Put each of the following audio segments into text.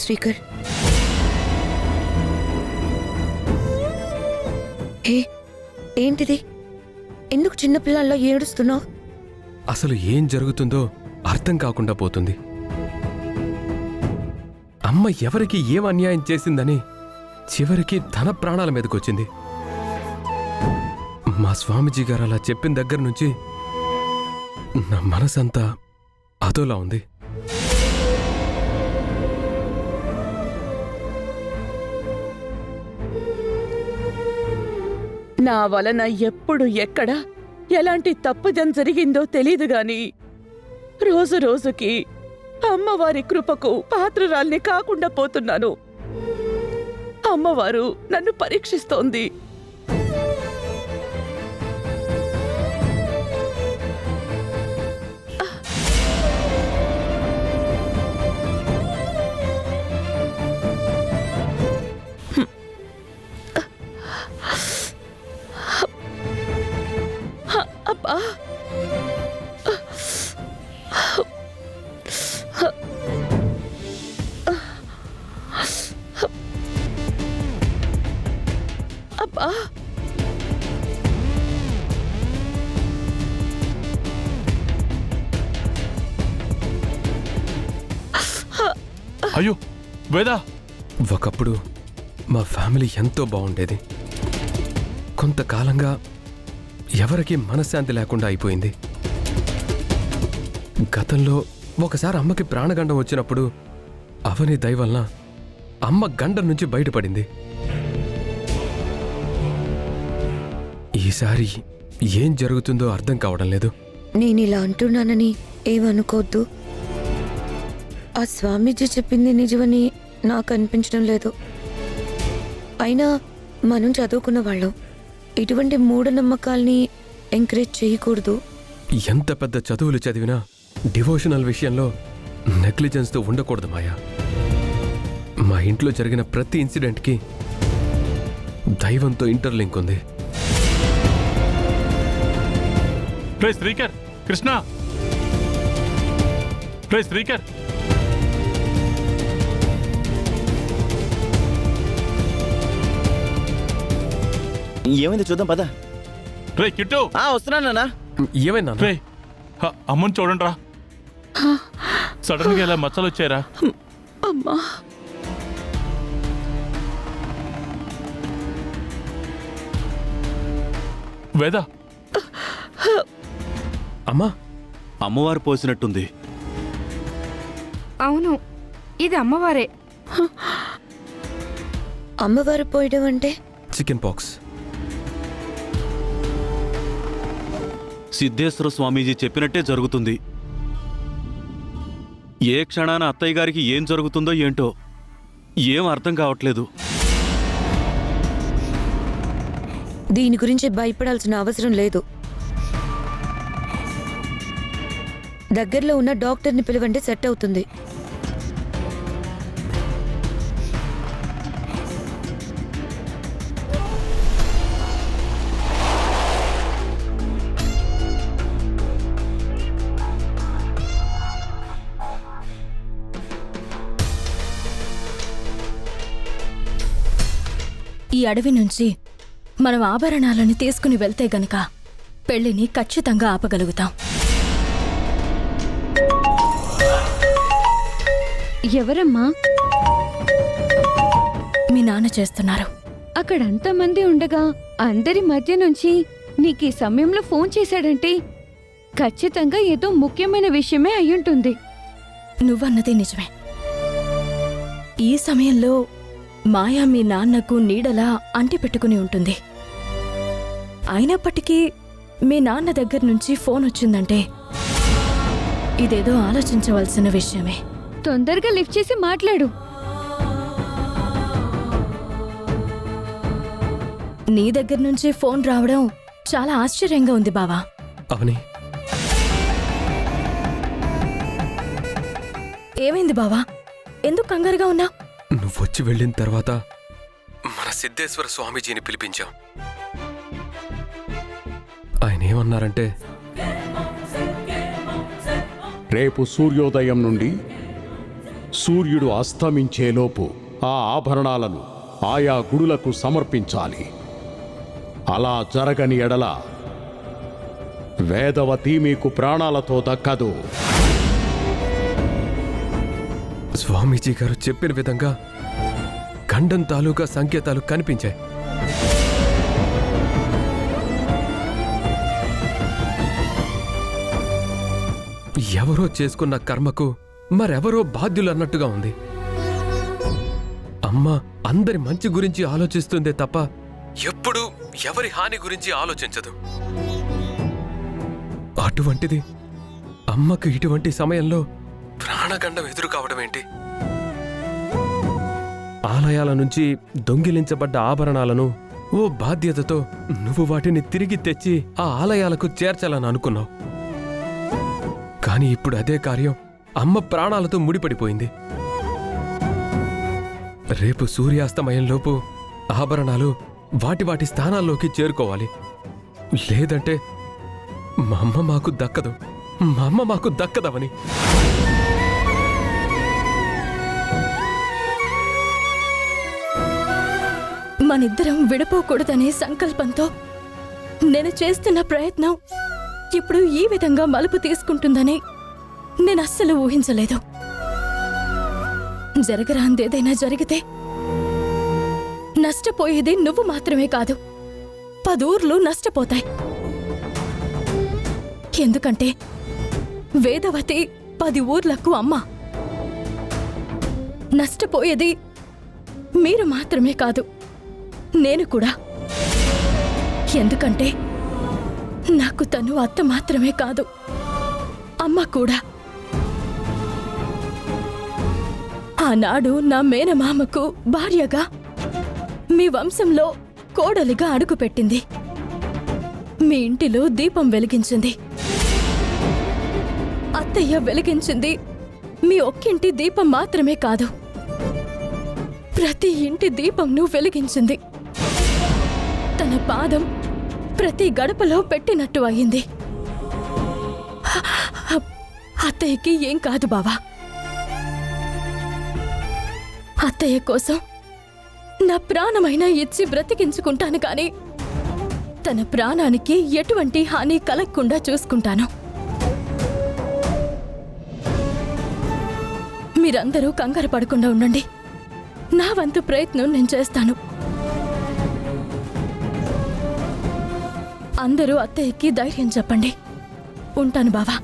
శ్రీకర్. ఏంటిది? ఎందుకు చిన్నపిల్లల్లో ఏడుస్తున్నావు? అసలు ఏం జరుగుతుందో అర్థం కాకుండా పోతుంది. అమ్మ ఎవరికి ఏం అన్యాయం చేసిందని చివరికి తన ప్రాణాల మీదకొచ్చింది. మా స్వామీజీ గారు అలా చెప్పిన దగ్గర నుంచి నా మనసంతా అదోలా ఉంది. నా వలన ఎప్పుడు ఎక్కడ ఎలాంటి తప్పుదం జరిగిందో తెలీదు గాని రోజు రోజుకి అమ్మవారి కృపకు పాత్రురాల్ని కాకుండా పోతున్నాను. అమ్మవారు నన్ను పరీక్షిస్తోంది. అబ్బా, అబ్బా, అయ్యో వేదా, ఒకప్పుడు మా ఫ్యామిలీ ఎంతో బాగుండేది. కొంతకాలంగా ఎవరికీ మనశ్శాంతి లేకుండా అయిపోయింది. గతంలో ఒకసారి అమ్మకి ప్రాణగండం వచ్చినప్పుడు అవని దయ వలన అమ్మ గండం నుంచి బయటపడింది. ఈసారి ఏం జరుగుతుందో అర్థం కావడం లేదు. నేనిలా అంటున్నానని ఏమనుకోవద్దు. ఆ స్వామీజీ చెప్పింది నిజమని నాకు అనిపించడం లేదు. అయినా మనం చదువుకున్న వాళ్ళం. ఇటువంటి మూఢనమ్మకాల్ని ఎంకరేజ్ చేయకూడదు. ఎంత పెద్ద చదువులు చదివినా డివోషనల్ విషయంలో నెగ్లిజెన్స్తో ఉండకూడదు మాయా. మా ఇంట్లో జరిగిన ప్రతి ఇన్సిడెంట్కి దైవంతో ఇంటర్లింక్ ఉంది. శ్రీకర్, కృష్ణ, శ్రీకర్, ఏమైంది చూద్దాం పద. రే కిట్టు, వస్తున్నానా? ఏమైనా రే అమ్మని చూడండి రా. సడన్ గా ఇలా మచ్చలు వచ్చారా? అమ్మా, వేదా, అమ్మా, అమ్మవారు పోసినట్టుంది. అవును, ఇది అమ్మవారే. అమ్మవారు పోయడం అంటే? Chicken pox. సిద్ధేశ్వర స్వామీజీ చెప్పినట్టే జరుగుతుంది. ఏ క్షణాన అత్తయ్య గారికి ఏం జరుగుతుందో ఏంటో ఏం అర్థం కావట్లేదు. దీని గురించి భయపడాల్సిన అవసరం లేదు. దగ్గరలో ఉన్న డాక్టర్ని పిలవండి, సెట్ అవుతుంది. ఈ అడవి నుంచి మనం ఆభరణాలను తీసుకుని వెళ్తే గనక పెళ్లిని ఖచ్చితంగా ఆపగలుగుతాం. ఎవరమ్మా? మీ నాన్న చేస్తున్నారు. అక్కడంతమంది ఉండగా అందరి మధ్య నుంచి నీకీ సమయంలో ఫోన్ చేశాడంటే ఖచ్చితంగా ఏదో ముఖ్యమైన విషయమే అయ్యుంటుంది. నువ్వన్నది నిజమే. ఈ సమయంలో మాయా మీ నాన్నకు నీడలా అంటిపెట్టుకుని ఉంటుంది. అయినప్పటికీ మీ నాన్న దగ్గర నుంచి ఫోన్ వచ్చిందంటే ఇదేదో ఆలోచించవలసిన విషయమే. తొందరగా లిఫ్ట్ చేసి మాట్లాడు. నీ దగ్గర నుంచి ఫోన్ రావడం చాలా ఆశ్చర్యంగా ఉంది బావా. అవని, ఏమైంది బావా? ఎందుకు కంగారుగా ఉన్నా? నువ్వొచ్చి వెళ్ళిన తర్వాత మన సిద్ధేశ్వర స్వామీజీని పిలిపించాం. ఆయన ఏమన్నారంటే, రేపు సూర్యోదయం నుండి సూర్యుడు అస్తమించేలోపు ఆ ఆభరణాలను ఆయా గుడులకు సమర్పించాలి. అలా జరగని ఎడల వేదవతి మీకు ప్రాణాలతో దక్కదు. స్వామీజీ గారు చెప్పిన విధంగా ఖండం తాలూకా సంకేతాలు కనిపించాయి. ఎవరో చేసుకున్న కర్మకు మరెవరో బాధ్యులన్నట్టుగా ఉంది. అమ్మ అందరి మంచి గురించి ఆలోచిస్తుందే తప్ప ఎప్పుడూ ఎవరి హాని గురించి ఆలోచించదు. అటువంటిది అమ్మకు ఇటువంటి సమయంలో ప్రాణగండం ఎదురు కావడం ఏంటి? ఆలయాల నుంచి దొంగిలించబడ్డ ఆభరణాలను ఓ బాధ్యతతో నువ్వు వాటిని తిరిగి తెచ్చి ఆ ఆలయాలకు చేర్చాలని అనుకున్నావు. కానీ ఇప్పుడు అదే కార్యం అమ్మ ప్రాణాలతో ముడిపడిపోయింది. రేపు సూర్యాస్తమయంలోపు ఆభరణాలు వాటి స్థానాల్లోకి చేరుకోవాలి. లేదంటే మా అమ్మ మాకు దక్కదవని. మనిద్దరం విడిపోకూడదనే సంకల్పంతో నేను చేస్తున్న ప్రయత్నం ఇప్పుడు ఈ విధంగా మలుపు తీసుకుంటుందని నేను అస్సలు ఊహించలేదు. జరగరాందేదైనా జరిగితే నష్టపోయేది నువ్వు మాత్రమే కాదు, 10 ఊర్లు నష్టపోతాయి. ఎందుకంటే వేదవతి 10 ఊర్లకు అమ్మ. నష్టపోయేది మీరు మాత్రమే కాదు, నేను కూడా. ఎందుకంటే నాకు తను అత్త మాత్రమే కాదు, అమ్మ కూడా. ఆనాడు నా మేనమామకు భార్యగా, మీ వంశంలో కోడలిగా అడుగుపెట్టింది. మీ ఇంటిలో దీపం వెలిగించింది. అత్తయ్య వెలిగించింది మీ ఒక్కింటి దీపం మాత్రమే కాదు, ప్రతి ఇంటి దీపంను వెలిగించింది. తన పాదం ప్రతి గడపలో పెట్టినట్టు అయింది. అత్తయ్యకి ఏం కాదు బావా. అత్తయ్య కోసం నా ప్రాణమైనా ఇచ్చి బ్రతికించుకుంటాను, కానీ తన ప్రాణానికి ఎటువంటి హాని కలగకుండా చూసుకుంటాను. మీరందరూ కంగారు పడకుండా ఉండండి. నా వంతు ప్రయత్నం నేను చేస్తాను. అందరూ అత్తయ్యకి ధైర్యం చెప్పండి. ఉంటాను బావా.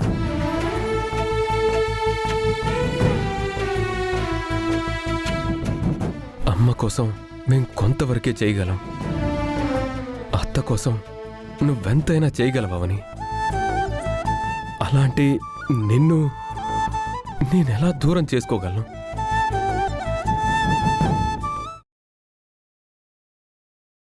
అమ్మ కోసం మేం కొంతవరకే చేయగలం. అత్త కోసం నువ్వెంతైనా చేయగలవని. అలాంటి నిన్ను నేనెలా దూరం చేసుకోగలను?